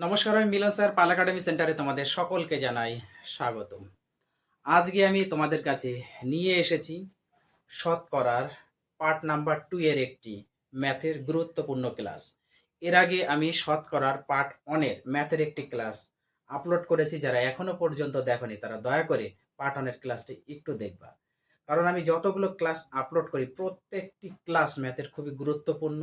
নমস্কার, আমি মিলন স্যার পাল একাডেমি সেন্টারে তোমাদের সকলকে জানাই স্বাগতম। আজকে আমি তোমাদের কাছে নিয়ে এসেছি শতকরার পার্ট নাম্বার 2 এর একটি ম্যাথের গুরুত্বপূর্ণ ক্লাস। এর আগে আমি শতকরার পার্ট 1 এর ম্যাথের একটি ক্লাস আপলোড করেছি। যারা এখনো পর্যন্ত দেখোনি তারা দয়া করে পার্ট 1 এর ক্লাসটি একটু দেখবা। কারণ আমি যতগুলো ক্লাস আপলোড করি প্রত্যেকটি ক্লাস ম্যাথের খুবই গুরুত্বপূর্ণ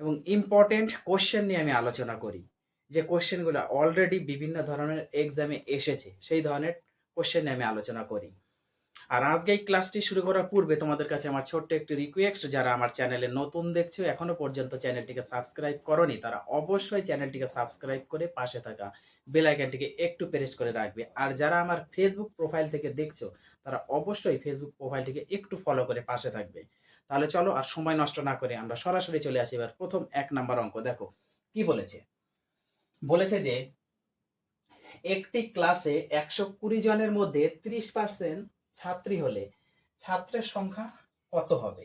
এবং ইম্পর্টেন্ট কোশ্চেন নিয়ে আমি আলোচনা করি। যে কোশ্চেনগুলো অলরেডি বিভিন্ন ধরনের এক্সামে এসেছে সেই ধরনের কোশ্চেন নিয়ে আমি আলোচনা করি। আর আজকে এই ক্লাসটি শুরু করার পূর্বে তোমাদের কাছে আমার ছোট্ট একটি রিকোয়েস্ট, যারা আমার চ্যানেলে নতুন দেখছো এখনো পর্যন্ত চ্যানেলটিকে সাবস্ক্রাইব করোনি তারা অবশ্যই চ্যানেলটিকে সাবস্ক্রাইব করে পাশে থাকা বেল আইকনটিকে একটু প্রেস করে রাখবে। আর যারা আমার ফেসবুক প্রোফাইল থেকে দেখছো তারা অবশ্যই ফেসবুক প্রোফাইলটিকে একটু ফলো করে পাশে থাকবে। তাহলে চলো আর সময় নষ্ট না করে আমরা সরাসরি চলে আসি। এবার প্রথম 1 নাম্বার অঙ্ক দেখো কি বলেছে। বলেছে যে একটি ক্লাসে 120 জনের মধ্যে 30% ছাত্রী হলে ছাত্রের সংখ্যা কত হবে?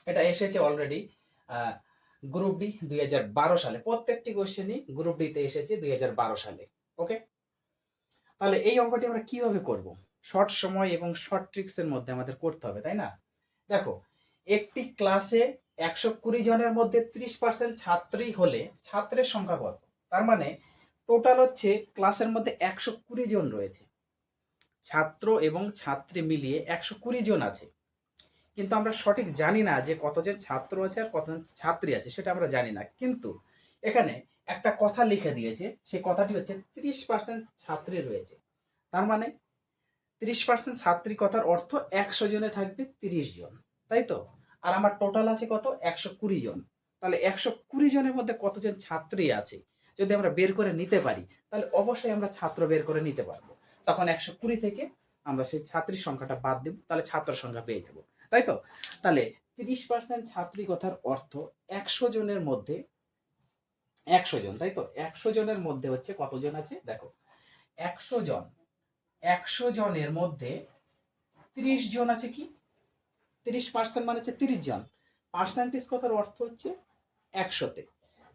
এটা এসেছে অলরেডি গ্রুপ ডি 2012 সালে। প্রত্যেকটি কোশ্চেনই গ্রুপ ডিতে এসেছে 2012 সালে। ওকে, তাহলে এই অঙ্কটি আমরা কিভাবে করব? শর্ট সময় এবং শর্ট ট্রিক্সের মধ্যে আমাদের করতে হবে, তাই না? দেখো, একটি ক্লাসে 120 জনের মধ্যে 30% ছাত্রী হলে ছাত্রের সংখ্যা কত? তার মানে টোটাল হচ্ছে ক্লাসের মধ্যে 120 জন রয়েছে, ছাত্র এবং ছাত্রী মিলিয়ে 120 জন আছে। কিন্তু আমরা সঠিক জানি না যে কতজন ছাত্র আছে আর কতজন ছাত্রী আছে, সেটা আমরা জানি না। কিন্তু এখানে একটা কথা লিখে দিয়েছে, সেই কথাটি হচ্ছে 30% ছাত্রী রয়েছে। তার মানে 30% ছাত্রী কথার অর্থ 100 জনে থাকবে 30 জন, তাই তো? আর আমার টোটাল আছে কত? 120 জন। তাহলে 120 জনের মধ্যে কতজন ছাত্রী আছে যদি আমরা বের করে নিতে পারি, তাহলে অবশ্যই আমরা ছাত্র বের করে নিতে পারবো। তখন 120 থেকে আমরা সেই ছাত্রীর সংখ্যাটা বাদ দেব, তাহলে ছাত্র সংখ্যা পেয়ে যাব, তাই তো? তাহলে 30% ছাত্রী কথার অর্থ 100 জনের মধ্যে 100 জন, তাই তো? 100 জনের মধ্যে হচ্ছে কতজন আছে দেখো, 100 জন, 100 জনের মধ্যে 30 জন আছে। কি 30% মানে হচ্ছে 30 জন। পার্সেন্টেজ কথার অর্থ হচ্ছে 100-তে।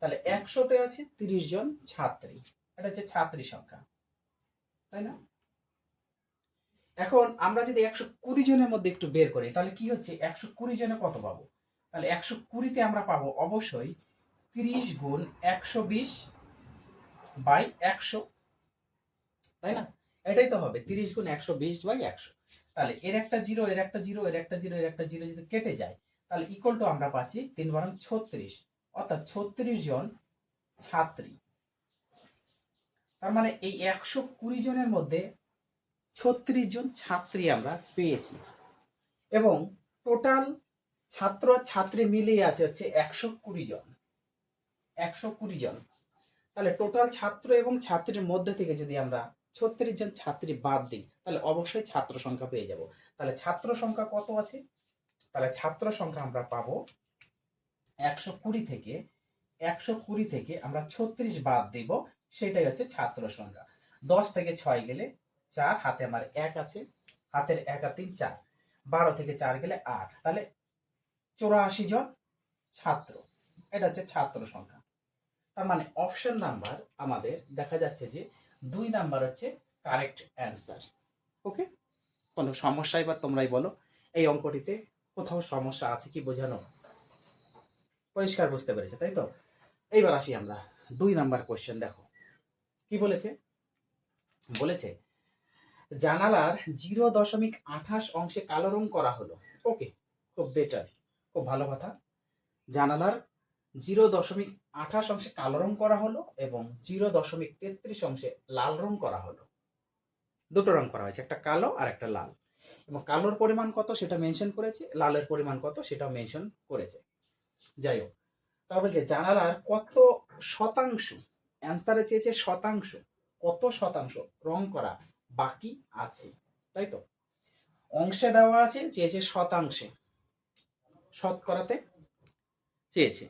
তাহলে 100-তে আছে 30 জন ছাত্রী, এটা হচ্ছে ছাত্রী সংখ্যা, তাই না? এখন আমরা যদি 120 জনের মধ্যে একটু বের করি তাহলে কি হচ্ছে, 120 জনে কত পাবো? তাহলে 120-তে আমরা পাবো অবশ্যই 30 গুণ 120 বাই 100, তাই না? এটাই তো হবে 30 গুণ 120 বাই 100। তাহলে এর একটা জিরো, এর একটা জিরো, এর একটা জিরো, এর একটা জিরো যদি কেটে যায় তাহলে ইকুয়াল টু আমরা পাচ্ছি 3 বারং 36, অর্থাৎ 36 জন ছাত্রী। তার মানে এই 120 জনের মধ্যে 36 জন ছাত্রী আমরা পেয়েছি এবং টোটাল ছাত্র ছাত্রী মিলিয়ে আছে হচ্ছে 120 জন, 120 জন। তাহলে টোটাল ছাত্র এবং ছাত্রীর মধ্যে থেকে যদি আমরা 36 জন ছাত্রী বাদ দিই তাহলে অবশ্যই ছাত্র সংখ্যা পেয়ে যাব। তাহলে ছাত্র সংখ্যা কত আছে? তাহলে ছাত্র সংখ্যা আমরা পাবো 120 থেকে, 120 থেকে আমরা 36 বাদ দিব, সেটাই হচ্ছে ছাত্র সংখ্যা। 10 থেকে 6 গেলে 4, হাতে আমার 1 আছে, হাতের 1 আর 3 4, 12 থেকে 4 গেলে 8, তাহলে 84 জন ছাত্র, এটা হচ্ছে ছাত্র সংখ্যা। তার মানে অপশন নাম্বার আমাদের দেখা যাচ্ছে যে 2 নাম্বার হচ্ছে কারেক্ট অ্যান্সার। ওকে, কোনো সমস্যা এবার তোমরাই বলো, এই অঙ্কটিতে কোথাও সমস্যা আছে কি বোঝানো? পরিষ্কার বুঝতে পেরেছে, তাই তো? এইবার আসি আমরা 2 নাম্বার কোশ্চেন। দেখো কি বলেছে। বলেছে জানালার 0.28 অংশে কালো রং করা হলো। ওকে, খুব বেটার, খুব ভালো কথা। জানালার 0.28 অংশে কালো রং করা হলো এবং 0.33 অংশে লাল রং করা হলো। দুটো রং করা হয়েছে, একটা কালো আর একটা লাল। এবং কালোর পরিমাণ কত সেটা মেনশন করেছে, লালের পরিমাণ কত সেটাও মেনশন করেছে। যাই হোক, তবে যে জানালার কত শতাংশ, অ্যান্সারে চেয়েছে শতাংশ, কত শতাংশ রং করা বাকি আছে, তাই তো? অংশে দেওয়া আছে, চেয়েছে শতাংশে, শতকরাতে চেয়েছে।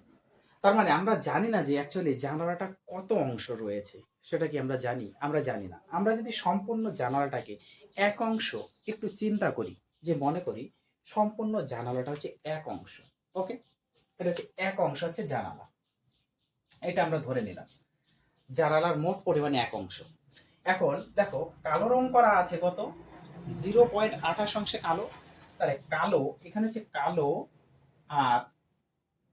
তার মানে আমরা জানি না যে অ্যাকচুয়ালি জানালাটা কত অংশ রয়েছে, সেটা কি আমরা জানি? আমরা জানি না। আমরা যদি সম্পূর্ণ জানালাটাকে এক অংশ একটু চিন্তা করি, যে মনে করি সম্পূর্ণ জানালাটা হচ্ছে এক অংশ। ওকে, এটা হচ্ছে এক অংশ হচ্ছে জানালা, এটা আমরা ধরে নিলাম। জানালার মোট পরিমাণে 1 অংশ। এখন দেখো কালো রং করা আছে কত, 0.28 কালো। তাহলে কালো এখানে হচ্ছে কালো, আর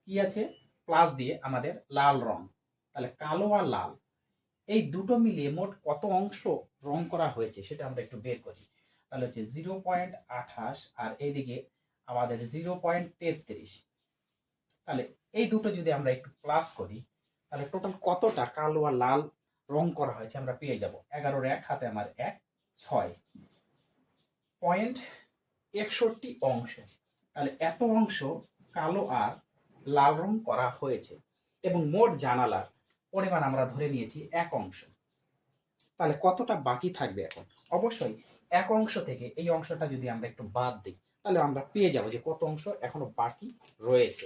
কি আছে প্লাস দিয়ে আমাদের লাল রং। তাহলে কালো আর লাল এই দুটো মিলিয়ে মোট কত অংশ রং করা হয়েছে সেটা আমরা একটু বের করি। তাহলে হচ্ছে 0.28 আর এইদিকে আমাদের 0.33। তাহলে এই দুটো যদি আমরা একটু প্লাস করি তাহলে টোটাল কতটা কালো আর লাল রং করা হয়েছে আমরা পেয়ে যাব। 11-র 1 হাতে আমার 1, 6.61 অংশ। তাহলে এত অংশ কালো আর লাল রং করা হয়েছে এবং মোট জানালার পরিমাণ আমরা ধরে নিয়েছি 1 অংশ। তাহলে কতটা বাকি থাকবে এখন? অবশ্যই 1 অংশ থেকে এই অংশটা যদি আমরা একটু বাদ দিই তাহলে আমরা পেয়ে যাব যে কত অংশ এখনো বাকি রয়েছে।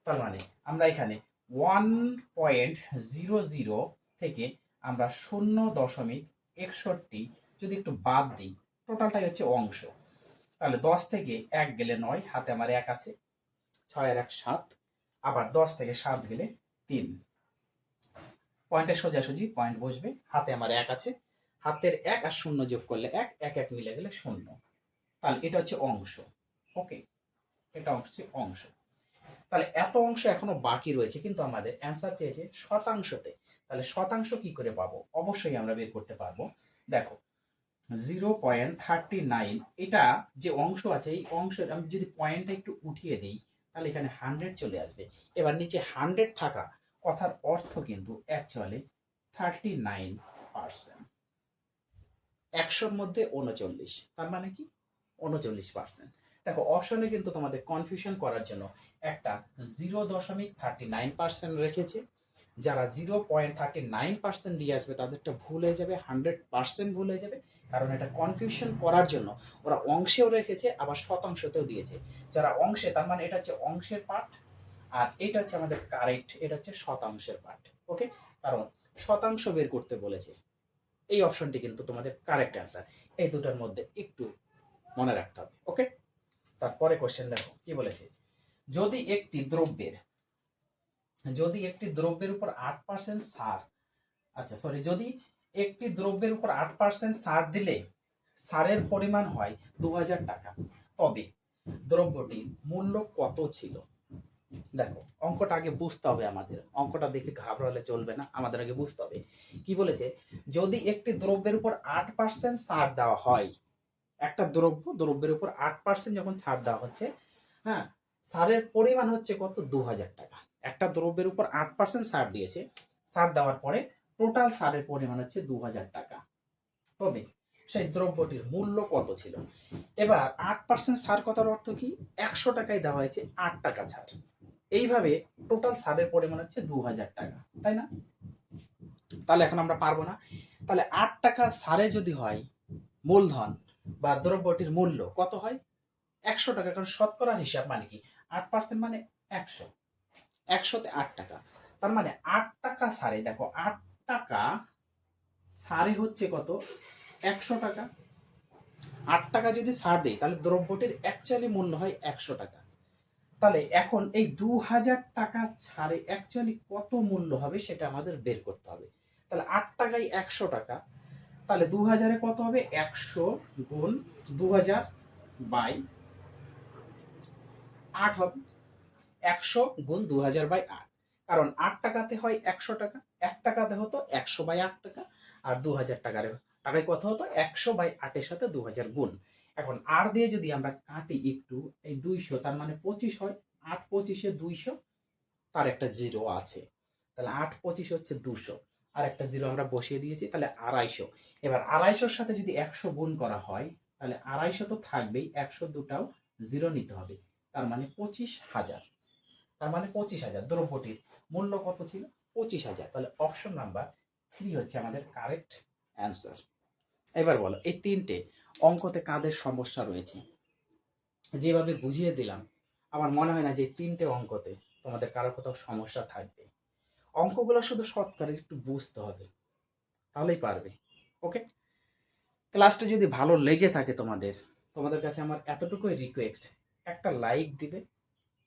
তার মানে আমরা এখানে 1.00 থেকে আমরা 0.61 যদি একটু বাদ দিই, টোটালটাই হচ্ছে অংশ। তাহলে 10 থেকে 1 গেলে 9, হাতে আমার 1 আছে, 6 আর 1 7, আবার 10 থেকে 7 গেলে 3। পয়েন্টের সোজাসুজি পয়েন্ট বসবে, হাতে আমার 1 আছে, হাতের 1 আর 0 যোগ করলে 1, 1 1 মিলে গেলে 0। তাহলে এটা হচ্ছে অংশ। ওকে, এটা হচ্ছে অংশ। তাহলে এত অংশ এখনো বাকি রয়েছে, কিন্তু আমাদের অ্যান্সার চেয়েছে শতাংশতে। তাহলে শতাংশ কি করে পাবো? অবশ্যই আমরা বের করতে পারবো। দেখো 0.39 এটা যে অংশ আছে এই অংশের আমি যদি পয়েন্টটা একটু উঠিয়ে দিই তাহলে এখানে 100 চলে আসবে। এবার নিচে 100 থাকা কথার অর্থ কিন্তু অ্যাকচুয়ালি 39%। 100-র মধ্যে 39, তার মানে কি 39%। দেখো অপশনে কিন্তু তোমাদের কনফিউশন করার জন্য একটা 0.39% রেখেছে। যারা 0.39% দিয়ে আসবে তাদেরটা ভুল হয়ে যাবে, 100% ভুল হয়ে যাবে। কারণ এটা কনফিউশন করার জন্য ওরা অংশেও রেখেছে আবার শতাংশতেও দিয়েছে। যারা অংশে, তার মানে এটা হচ্ছে অংশের পার্ট, আর এটা হচ্ছে আমাদের কারেক্ট, এটা হচ্ছে শতাংশের পার্ট। ওকে, কারণ শতাংশ বের করতে বলেছে। এই অপশনটি কিন্তু তোমাদের কারেক্ট অ্যান্সার। এই দুটার মধ্যে একটু মনে রাখতে হবে। ওকে, তারপরে কোশ্চেন দেখো কি বলেছে। যদি একটি দ্রব্যের উপর 8% ছাড়, আচ্ছা সরি, যদি একটি দ্রব্যের উপর 8% ছাড় দিলে ছাড়ের পরিমাণ হয় 2000 টাকা, তবে দ্রব্যটির মূল্য কত ছিল? দেখো অঙ্কটা আগে বুঝতে হবে আমাদের, অঙ্কটা দেখে ঘাবড়ালে চলবে না, আমাদের আগে বুঝতে হবে কি বলেছে। যদি একটি দ্রব্যের উপর 8% ছাড় দেওয়া হয়, একটা দ্রব্যের উপর 8% যখন ছাড় দেওয়া হচ্ছে, হ্যাঁ, ছাড়ের পরিমাণ হচ্ছে কত? 2000 টাকা। একটা দ্রব্যের উপর 8% ছাড় দিয়েছে, ছাড় দেওয়ার পরে টোটাল ছাড়ের পরিমাণ হচ্ছে 2000 টাকা, তবে সেই দ্রব্যটির মূল্য কত ছিল? এবার 8% ছাড় কথার অর্থ কি? 100 টাকায় দেওয়া হয়েছে 8 টাকা ছাড়। এইভাবে টোটাল ছাড়ের পরিমাণ হচ্ছে 2000 টাকা, তাই না? তাহলে এখন আমরা পারবো না। তাহলে 8 টাকা ছাড়ে যদি হয় মূলধন বা দ্রব্যটির মূল্য কত হয়? 100 টাকা। কারণ শতকরা হিসাব মানে কি, 8% মানে 100, 100-তে 8 টাকা। তার মানে 8 টাকা ছাড়ে, দেখো 8 টাকা ছাড়ে হচ্ছে কত? 100 টাকা। 8 টাকা যদি ছাড় দেই তাহলে দ্রব্যটির অ্যাকচুয়ালি মূল্য হয় 100 টাকা। তাহলে এখন এই 2000 টাকা ছাড়ে অ্যাকচুয়ালি কত মূল্য হবে সেটা আমাদের বের করতে হবে। তাহলে 8 টাকায় 100 টাকা, তাহলে 2000-এ কত হবে? 100 গুণ 2000 বাই 8 হবে। 100 গুণ 2000 বাই 8, কারণ 8 টাকাতে হয় 100 টাকা, 1 টাকাতে হতো 100 বাই 8 টাকা, আর 2000 টাকায় কত হতো? 100 বাই 8-এর সাথে 2000 গুণ। এখন আর দিয়ে যদি আমরা কাটি একটু, এই 200, তার মানে 25 হয়। 8 25-এ 200, তার একটা জিরো আছে, তাহলে 8 25 হচ্ছে 200, আর একটা জিরো আমরা বসিয়ে দিয়েছি, তাহলে 250। এবার 250-র সাথে যদি 100 গুণ করা হয় তাহলে 250 তো থাকবেই, 100 দুটাও জিরো নিতে হবে, তার মানে 25,000। তার মানে 25,000 দ্রব্যটির মূল্য কত ছিল? 25,000। তাহলে অপশন নাম্বার 3 হচ্ছে আমাদের কারেক্ট অ্যান্সার। এবার বলো এই তিনটে অঙ্কতে কাদের সমস্যা রয়েছে? যেভাবে বুঝিয়ে দিলাম আমার মনে হয় না যে তিনটে অঙ্কতে তোমাদের কারো কোথাও সমস্যা থাকবে। অঙ্কগুলো শুধু শর্টকাটে একটু বুঝতে হবে, তাহলেই পারবে। ওকে, ক্লাসটা যদি ভালো লেগে থাকে তোমাদের কাছে আমার এতটুকুই রিকোয়েস্ট, একটা লাইক দিবে।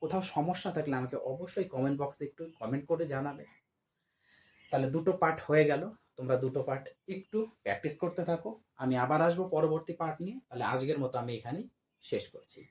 কোথাও সমস্যা থাকলে আমাকে অবশ্যই কমেন্ট বক্সে একটু কমেন্ট করে জানাবে। তাহলে দুটো পার্ট হয়ে গেল। তোমরা দুটো পার্ট একটু প্র্যাকটিস করতে থাকো। আমি আবার আসবো পরবর্তী পার্ট নিয়ে। তাহলে আজকের মতো আমি এখানেই শেষ করছি।